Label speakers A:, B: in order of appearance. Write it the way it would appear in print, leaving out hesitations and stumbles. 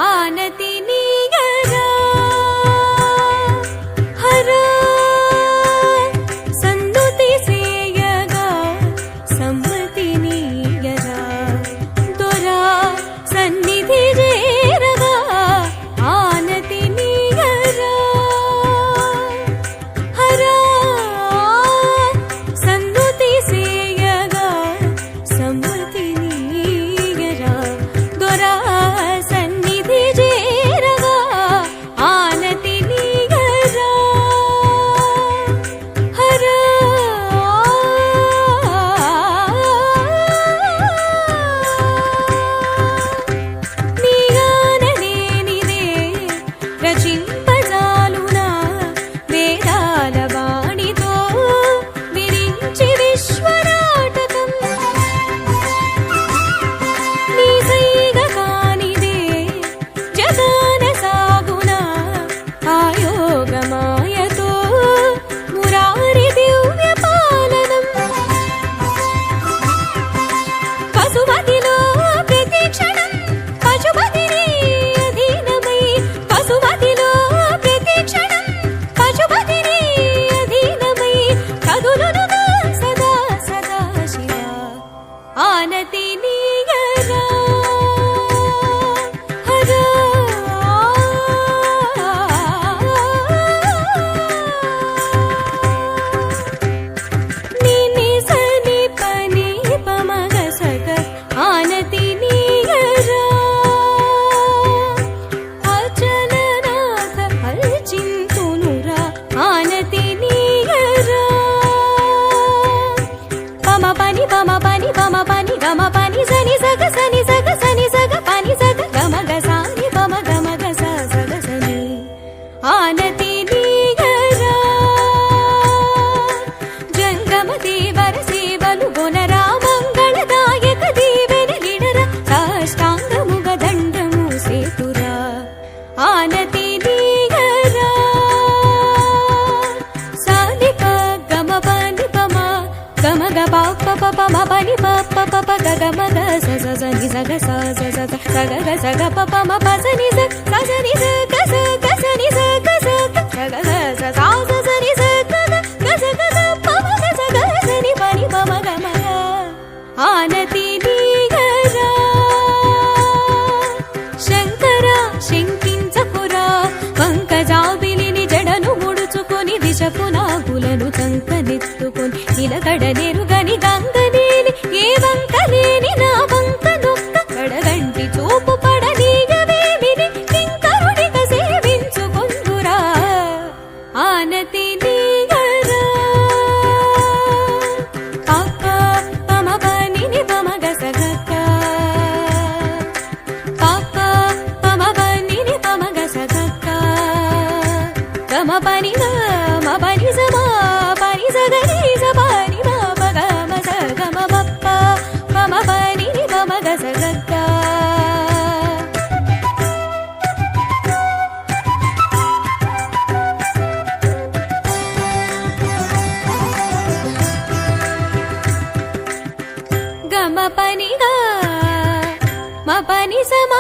A: ಆನತಿ ನೀಗರ ಹರ ಸಂದುತಿ ಸೇಯಗ ಸಮ್ಮತಿ ನೀಗರ ದೊರ ಸನ್ನಿಧಿ ಜೇರಗ ಆನತಿ ನೀಗರ ಹರ ಸಂದುತಿ ಸೇಯಗ ಸಮ್ಮತಿ ನೀಗರ ದೊರ ಆನತಿ ನೀಗರ ಹರ ನೀನಿ ಸನಿ ಪನಿ ಪಮಗ ಸಗ ಆನತಿ ನೀಗರ ಅಚಲನಾಥ ಅಚಿಂತುನುರ ಆನತಿ ನೀಗರ ಪಮ ಪನಿ ಪಮ ಪನಿ ಪಮ ಪನಿ ಗಮ ಪನಿ ಸನಿ ಸಗ ಸನಿ ಸಗ ಸನಿ ಸಗ ಪನಿ ಸಗ ಗಮ ಗ ಸಾನಿ ಪಮ ಗಮ ಗ ಸ ಸಗ ಸನಿ ಆನತಿ ನೀಗರ ಜಂಗಮ ದೇವರ ಸೇವಲು ಗುಣರ ಮಂಗಳದಾಯಕ ದೇವನ ಗಿಡರ ಸಾಷ್ಟಾಂಗ ಮುಗ ದಂಡಮು ಸೇತುರ ಆನತಿ ನೀಗರ ಸಾನಿ ಪ ಗಮ ಪನಿ ಪಮ ಗಮ ಗ ಪ ಪ ಪ ಪ ಮ ಪನಿ ಪ ಪ ಪ ಪ ಗ ಗ ಮ ಗ ಸ ಸ ಸ ನಿ ಸ ಗ ಸ ಸ ಸ ಸ ಸ ಗ ಗ ಸ ಗ ಪ ಪ ಮ ಪ ಸ ನಿ ಸ ಸ ಸ ನಿ ಸ ಗ ಸ ಗ ಸ ನಿ ಸ ಗ ಸ ಗ ಸ ಗ ಸ ಸ ಸ ಸ ಸ ನಿ ಸ ಗ ಗ ಗ ಸ ಗ ಸ ಪ ಮ ಗ ಸ ಗ ಸ ನಿ ಪ ನಿ ಪ ಮ ಗ ಮ ಗ ಆನತಿ ನೀಗರ శంకర శంకించకుర పంకజాబిలిని జడను ముడుచుకొని దిశపు నాగులను చంకనెత్తుకొని నిలకడ నెరుగని గంగనేని ఏ వంకలేని నా వంక నొక్క కడగంటి చూపు పడనీగవేమిని కింకరుడిగ సేవించుకొందురా ఆనతి నీగర పాప పమ పని ని పమ గ స గ క పాప పమ పని ని పమ గ స గ క గమ పని గ మ పని స మ పని స గ ని స పని మ ప గ మ స గ మ ప ప పమ పని ని పమ గ స గ క గమ పని గ మ పని స మ